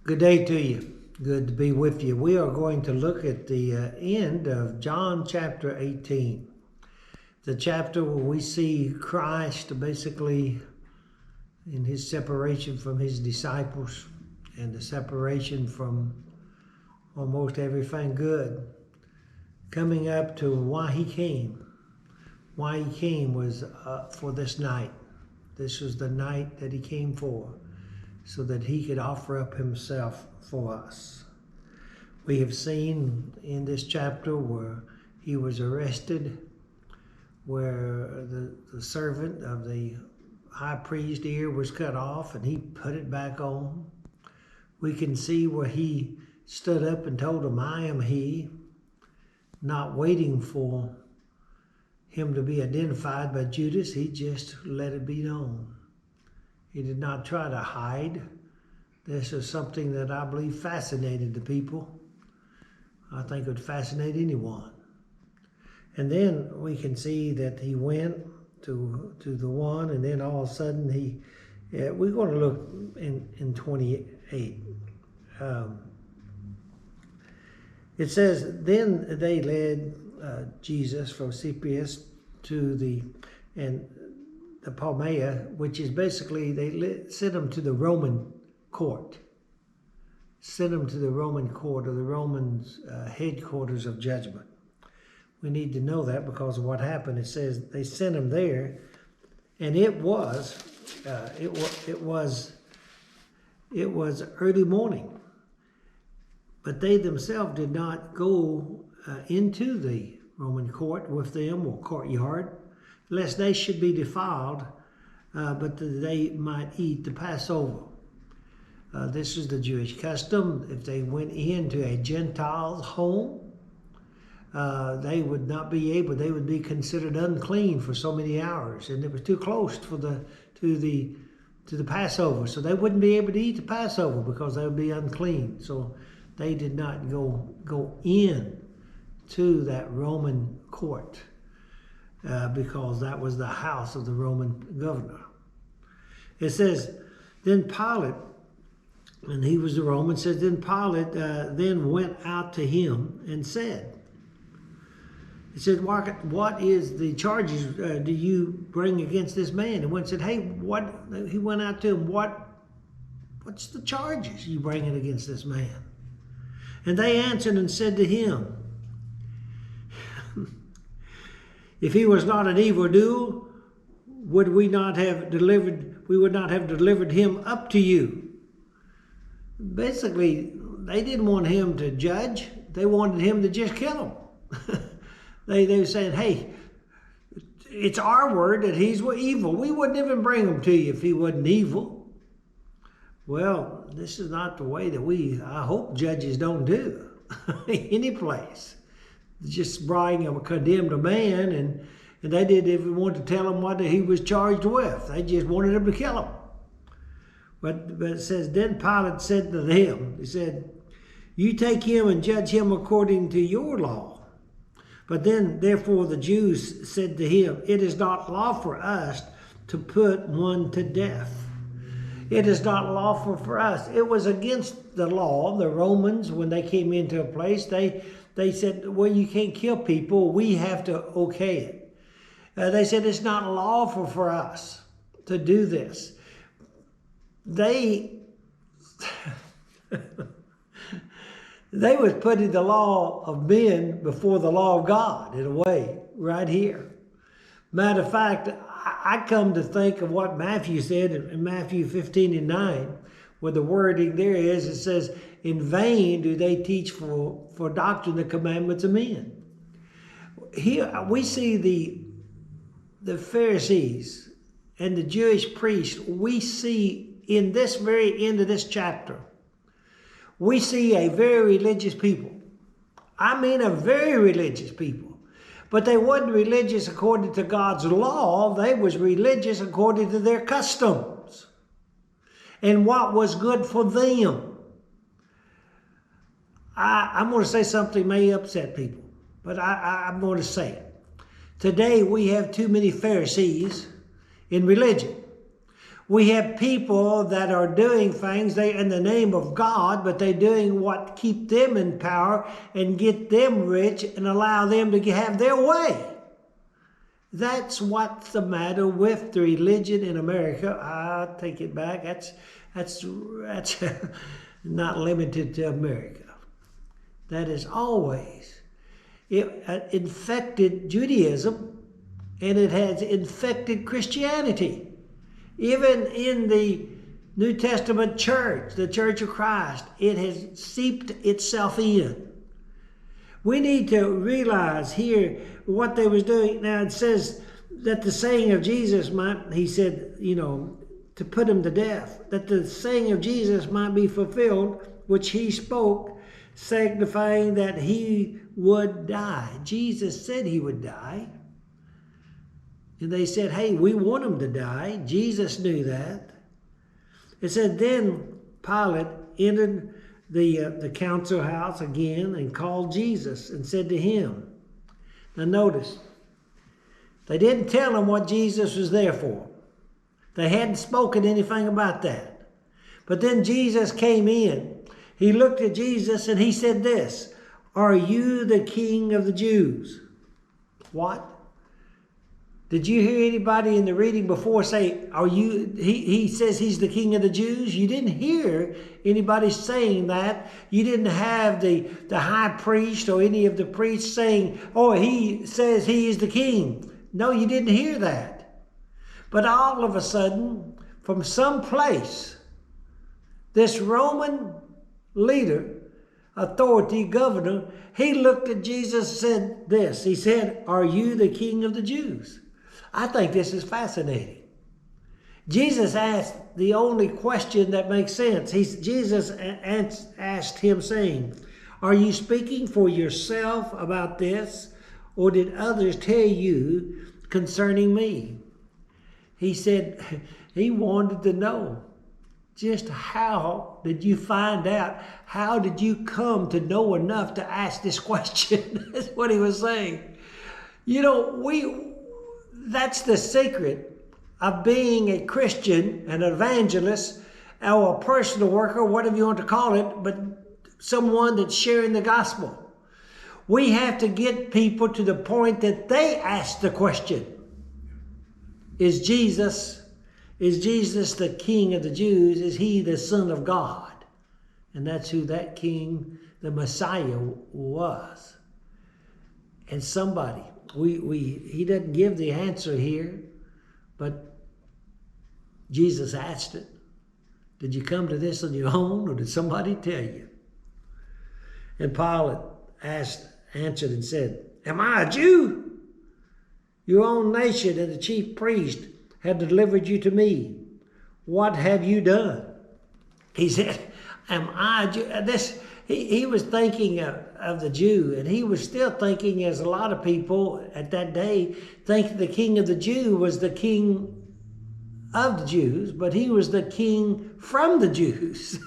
Good day to you. Good to be with you. We are going to look at the end of John chapter 18. The chapter where we see Christ basically in his separation from his disciples and the separation from almost everything good. Coming up to why he came. Why he came was for this night. This was the night that he came for, so that he could offer up himself for us. We have seen in this chapter where he was arrested, where the servant of the high priest's ear was cut off and he put it back on. We can see where he stood up and told him, "I am he," not waiting for him to be identified by Judas. He just let it be known. He did not try to hide. This is something that I believe fascinated the people. I think it would fascinate anyone. And then we can see that he went to the one, and then all of a sudden we're going to look in 28. It says, then they led Jesus from Cyprus to the Palmyra, which is basically, they sent him to the Roman court. Sent him to the Roman court, or the Roman headquarters of judgment. We need to know that because of what happened. It says they sent him there, and it was early morning. But they themselves did not go into the Roman court with them, or courtyard, lest they should be defiled, but that they might eat the Passover. This is the Jewish custom. If they went into a Gentile's home, they would not be able, they would be considered unclean for so many hours, and it was too close to the Passover. So they wouldn't be able to eat the Passover because they would be unclean. So they did not go in to that Roman court. Because that was the house of the Roman governor. It says, then Pilate, and he was the Roman, says, then Pilate then went out to him and said, he said, what is the charges do you bring against this man? And one said, hey, what? He went out to him, what's the charges you bringing against this man? And they answered and said to him, if he was not an evildoer, we would not have delivered him up to you. Basically, they didn't want him to judge. They wanted him to just kill him. They were saying, hey, it's our word that he's evil. We wouldn't even bring him to you if he wasn't evil. Well, this is not the way that I hope judges don't do any place. Just bring a condemned man, and they didn't even want to tell him what he was charged with. They just wanted him to kill him. But it says, then Pilate said to them, he said, you take him and judge him according to your law. But then, therefore, the Jews said to him, it is not lawful for us to put one to death. It is not lawful for us. It was against the law. The Romans, when they came into a place, they said, well, you can't kill people. We have to okay it. They said it's not lawful for us to do this. They was putting the law of men before the law of God, in a way, right here. Matter of fact, I come to think of what Matthew said in Matthew 15:9, where the wording there is, it says, in vain do they teach for doctrine the commandments of men. Here we see the Pharisees and the Jewish priests. We see in this very end of this chapter, we see a very religious people. I mean a very religious people. But they wasn't religious according to God's law. They was religious according to their customs and what was good for them. I'm going to say something may upset people, but I'm going to say it. Today we have too many Pharisees in religion. We have people that are doing things in the name of God, but they're doing what keep them in power and get them rich and allow them to have their way. That's what's the matter with the religion in America. I'll take it back. That's not limited to America. That is always infected Judaism, and it has infected Christianity. Even in the New Testament church, the Church of Christ, it has seeped itself in. We need to realize here what they was doing. Now it says that the saying of Jesus might, he said, to put him to death, that the saying of Jesus might be fulfilled, which he spoke, signifying that he would die. Jesus said he would die. And they said, hey, we want him to die. Jesus knew that. It said, then Pilate entered the council house again and called Jesus and said to him. Now notice, they didn't tell him what Jesus was there for. They hadn't spoken anything about that. But then Jesus came in. He looked at Jesus and he said this, are you the King of the Jews? What? Did you hear anybody in the reading before say, are you, he says he's the King of the Jews? You didn't hear anybody saying that. You didn't have the high priest or any of the priests saying, oh, he says he is the king. No, you didn't hear that. But all of a sudden, from some place, this Roman leader, authority, governor, he looked at Jesus and said this. He said, are you the King of the Jews? I think this is fascinating. Jesus asked the only question that makes sense. Jesus asked him saying, are you speaking for yourself about this, or did others tell you concerning me? He said he wanted to know, just how did you find out? How did you come to know enough to ask this question? That's what he was saying. That's the secret of being a Christian, an evangelist, or a personal worker, whatever you want to call it, but someone that's sharing the gospel. We have to get people to the point that they ask the question, is Jesus the King of the Jews? Is he the Son of God? And that's who that King, the Messiah, was. And somebody, he doesn't give the answer here, but Jesus asked it. Did you come to this on your own, or did somebody tell you? And Pilate answered and said, am I a Jew? Your own nation and the chief priest have delivered you to me. What have you done? He said, am I a Jew? He was thinking of the Jew, and he was still thinking, as a lot of people at that day think the King of the Jew was the King of the Jews, but he was the King from the Jews.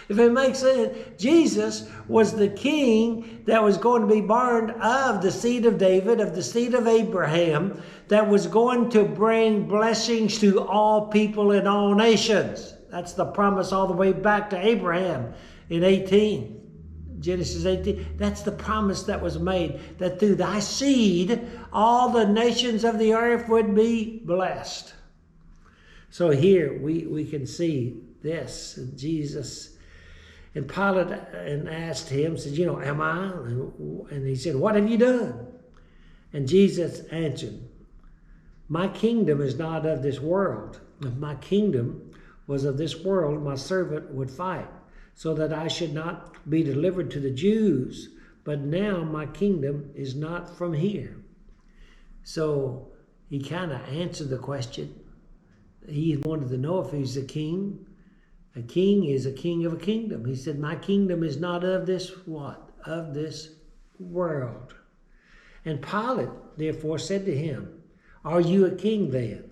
If it makes sense, Jesus was the King that was going to be born of the seed of David, of the seed of Abraham, that was going to bring blessings to all people in all nations. That's the promise all the way back to Abraham in 18. Genesis 18. That's the promise that was made, that through thy seed, all the nations of the earth would be blessed. So here we can see this. Jesus and Pilate asked him, said, am I? And he said, what have you done? And Jesus answered, my kingdom is not of this world. If my kingdom was of this world, my servant would fight, so that I should not be delivered to the Jews. But now my kingdom is not from here. So he kind of answered the question. He wanted to know if he's a king. A king is a king of a kingdom. He said, my kingdom is not of this what? Of this world. And Pilate therefore said to him, are you a king then?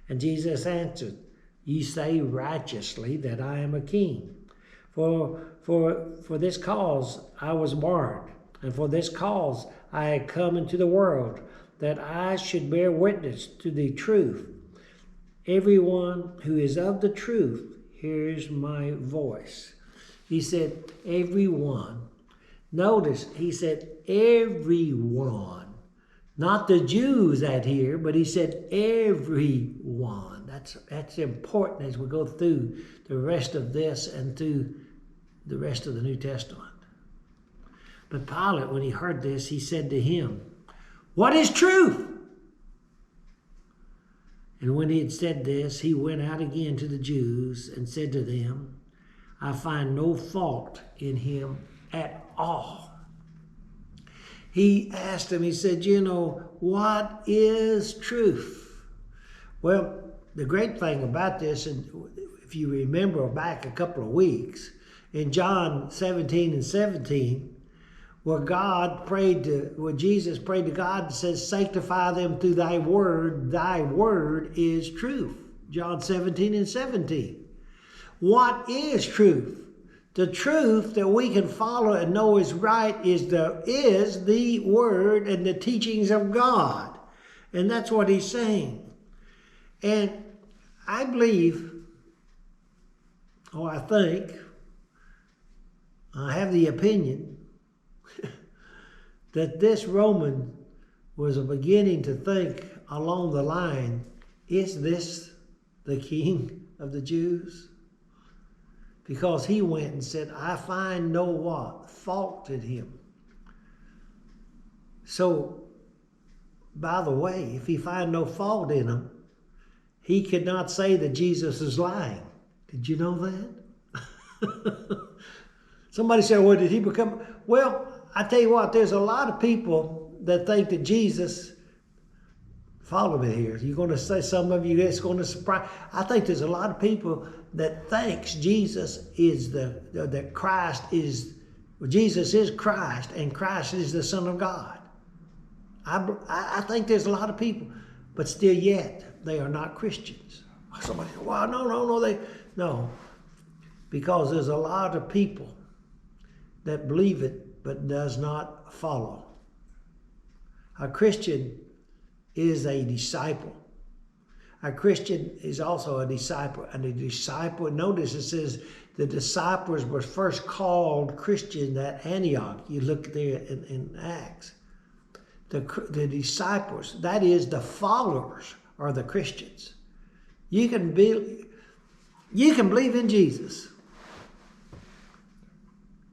And Jesus answered, ye say righteously that I am a king. For this cause I was born, and for this cause I had come into the world, that I should bear witness to the truth. Everyone who is of the truth hears my voice. He said, everyone. Notice, he said, everyone. Not the Jews that here, but he said, everyone. That's important as we go through the rest of this and through the rest of the New Testament. But Pilate, when he heard this, he said to him, what is truth? And when he had said this, he went out again to the Jews and said to them, I find no fault in him at all. He asked him, he said, what is truth? Well, the great thing about this, and if you remember back a couple of weeks, in John 17:17, where Jesus prayed to God and says, sanctify them through thy word is truth. John 17:17. What is truth? The truth that we can follow and know is right is the word and the teachings of God. And that's what he's saying. And I believe, I think, I have the opinion that this Roman was beginning to think along the line, is this the king of the Jews? Because he went and said, I find no what? Fault in him. So, by the way, if he find no fault in him, he could not say that Jesus is lying. Did you know that? Somebody said, well, did he become? Well, I tell you what, there's a lot of people that think that Jesus, follow me here, you're going to say, some of you, it's going to surprise. I think there's a lot of people that thinks Jesus is that Christ is, Jesus is Christ and Christ is the Son of God. I think there's a lot of people, but still yet they are not Christians. Somebody said, well, no. Because there's a lot of people that believe it but does not follow. A Christian is a disciple. A Christian is also a disciple. And a disciple, notice it says the disciples were first called Christian at Antioch. You look there in Acts. The disciples, that is the followers, are the Christians. You can believe in Jesus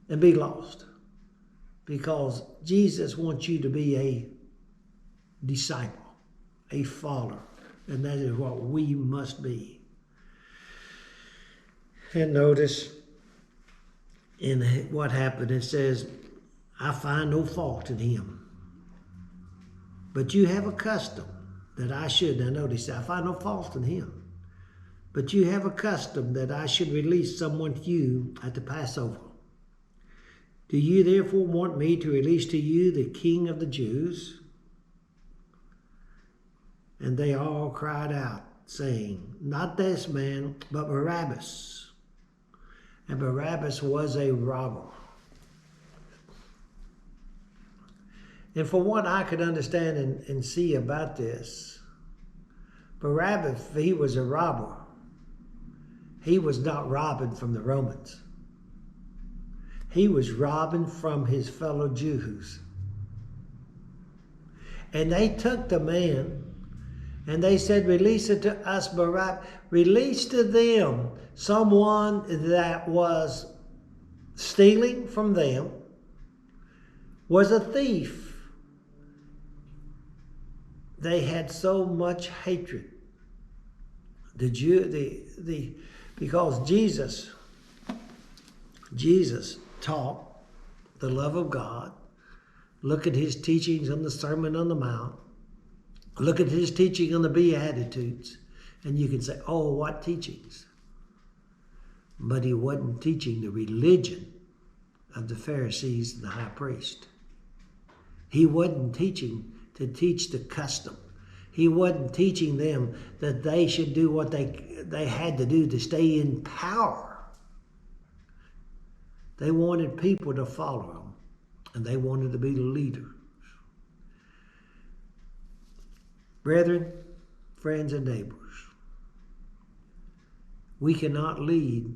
and be lost, because Jesus wants you to be a disciple, a follower, and that is what we must be. And notice in what happened, it says, I find no fault in him, but you have a custom that I should. Now notice, I find no fault in him, but you have a custom that I should release someone to you at the Passover. Do you therefore want me to release to you the King of the Jews? And they all cried out, saying, not this man, but Barabbas. And Barabbas was a robber. And for what I could understand and see about this, Barabbas, he was a robber. He was not robbing from the Romans. He was robbing from his fellow Jews. And they took the man and they said, release it to us, Barabbas. Release to them someone that was stealing from them, was a thief. They had so much hatred. Because Jesus taught the love of God. Look at his teachings on the Sermon on the Mount. Look at his teaching on the Beatitudes. And you can say, oh, what teachings? But he wasn't teaching the religion of the Pharisees and the high priest. He wasn't teaching to teach the custom. He wasn't teaching them that they should do what they had to do to stay in power. They wanted people to follow him, and they wanted to be the leaders. Brethren, friends, and neighbors, We cannot lead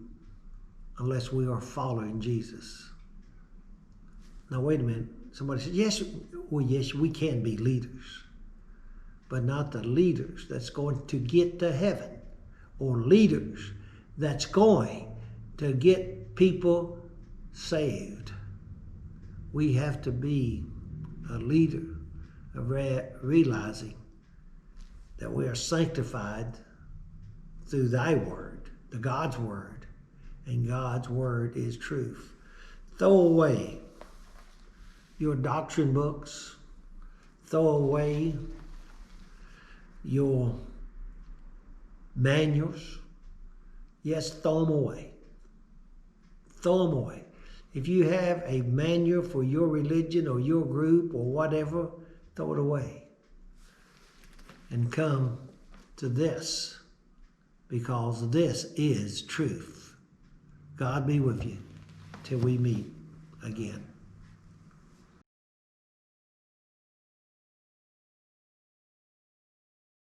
unless we are following Jesus. Now, wait a minute. Somebody said, yes, we can be leaders, but not the leaders that's going to get to heaven, or leaders that's going to get people saved. We have to be a leader of realizing that we are sanctified through thy word, the God's word, and God's word is truth. Throw away your doctrine books. Throw away your manuals. Yes, throw them away. Throw them away. If you have a manual for your religion or your group or whatever, throw it away. And come to this, because this is truth. God be with you till we meet again.